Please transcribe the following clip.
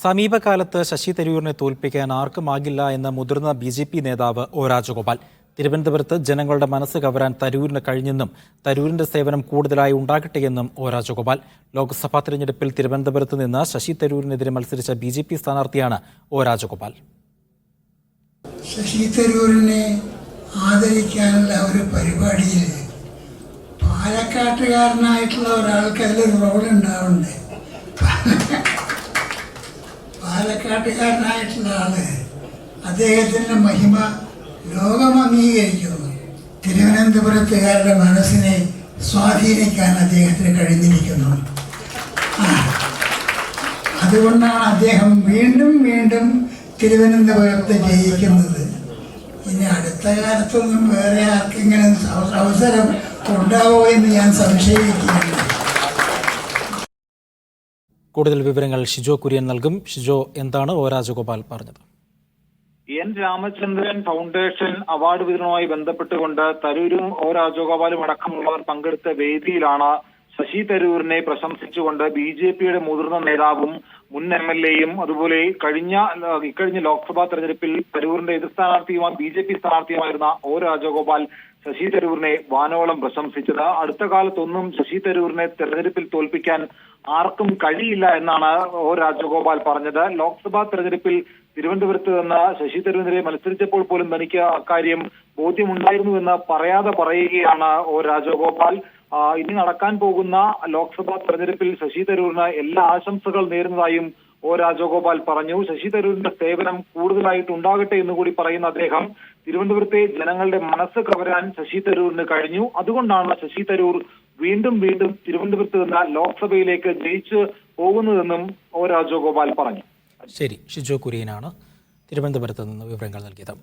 സമീപകാലത്ത് ശശി തരൂരിനെ തോൽപ്പിക്കാൻ ആർക്കുമാകില്ല എന്ന മുതിർന്ന ബി.ജെ.പി. നേതാവ് ഒ. രാജഗോപാൽ. തിരുവനന്തപുരത്ത് ജനങ്ങളുടെ മനസ്സ് കവരാൻ തരൂരിന് കഴിഞ്ഞെന്നും തരൂരിന്റെ സേവനം കൂടുതലായി ഉണ്ടാകട്ടെയെന്നും ഒ. രാജഗോപാൽ. ലോക്സഭാ തെരഞ്ഞെടുപ്പിൽ തിരുവനന്തപുരത്ത് നിന്ന് ശശി തരൂരിനെതിരെ മത്സരിച്ച ബി.ജെ.പി. സ്ഥാനാർത്ഥിയാണ് ഒ. രാജഗോപാൽ. ശശി തരൂരിനെ ആദരിക്കാനുള്ള ഒരു പരിപാടിയിൽ പാലക്കാട്ടുകാരനായിട്ടുള്ള ഒരാൾക്ക് അതിലൊരു റോൾ ഉണ്ടാവുന്നുണ്ട്. പാലക്കാട്ടുകാരനായിട്ടുള്ള ആള് അദ്ദേഹത്തിൻ്റെ മഹിമ ലോകം അംഗീകരിക്കുന്നു. തിരുവനന്തപുരത്തുകാരുടെ മനസ്സിനെ സ്വാധീനിക്കാൻ അദ്ദേഹത്തിന് കഴിഞ്ഞിരിക്കുന്നു. അതുകൊണ്ടാണ് അദ്ദേഹം വീണ്ടും വീണ്ടും തിരുവനന്തപുരത്ത് ജയിക്കുന്നത്. ഇനി അടുത്ത കാലത്തൊന്നും വേറെ ആർക്കെങ്കിലും അവസരം ഉണ്ടാവോ എന്ന് ഞാൻ സംശയിക്കുകയാണ്. കൂടുതൽ വിവരങ്ങൾ ഷിജോ കുര്യൻ നൽകും. ഷിജോ, എന്താണ് ഒ. രാജഗോപാൽ പറഞ്ഞത്? എൻ രാമചന്ദ്രൻ ഫൗണ്ടേഷൻ അവാർഡ് വിതരണവുമായി ബന്ധപ്പെട്ടുകൊണ്ട് തരൂരും ഒ. രാജഗോപാലും അടക്കമുള്ളവർ പങ്കെടുത്ത വേദിയിലാണ് ശശി തരൂരിനെ പ്രശംസിച്ചുകൊണ്ട് ബി.ജെ.പിയുടെ മുതിർന്ന നേതാവും മുൻ എം.എൽ.എയും അതുപോലെ ഇക്കഴിഞ്ഞ ലോക്സഭാ തെരഞ്ഞെടുപ്പിൽ തരൂരിന്റെ എതിർ സ്ഥാനാർത്ഥിയുമായി ബി.ജെ.പി. സ്ഥാനാർത്ഥിയുമായിരുന്ന ഒ. രാജഗോപാൽ ശശി തരൂരിനെ വാനോളം പ്രശംസിച്ചത്. അടുത്ത കാലത്തൊന്നും ശശി തരൂരിനെ തെരഞ്ഞെടുപ്പിൽ തോൽപ്പിക്കാൻ ആർക്കും കഴിയില്ല എന്നാണ് ഒ. രാജഗോപാൽ പറഞ്ഞത്. ലോക്സഭാ തെരഞ്ഞെടുപ്പിൽ തിരുവനന്തപുരത്ത് നിന്ന് ശശി തരൂരിനെതിരെ മത്സരിച്ചപ്പോൾ പോലും തനിക്ക് അക്കാര്യം ബോധ്യമുണ്ടായിരുന്നുവെന്ന് പറയാതെ പറയുകയാണ് ഒ. രാജഗോപാൽ. ഇനി നടക്കാൻ പോകുന്ന ലോക്സഭാ തെരഞ്ഞെടുപ്പിൽ ശശി തരൂരിന് എല്ലാ ആശംസകൾ നേരുന്നതായും ഒ. രാജഗോപാൽ പറഞ്ഞു. ശശി തരൂരിന്റെ സേവനം കൂടുതലായിട്ട് ഉണ്ടാകട്ടെ എന്നുകൂടി പറയുന്ന അദ്ദേഹം തിരുവനന്തപുരത്തെ ജനങ്ങളുടെ മനസ്സ് കവരാൻ ശശി തരൂരിന് കഴിഞ്ഞു. അതുകൊണ്ടാണ് ശശി തരൂർ വീണ്ടും വീണ്ടും തിരുവനന്തപുരത്ത് നിന്ന് ലോക്സഭയിലേക്ക് ജയിച്ചു പോകുന്നതെന്നും ഒ. രാജഗോപാൽ പറഞ്ഞു. ശരി, ഷിജോ കുര്യനാണ് തിരുവനന്തപുരത്ത് നിന്ന് വിവരങ്ങൾ നൽകിയത്.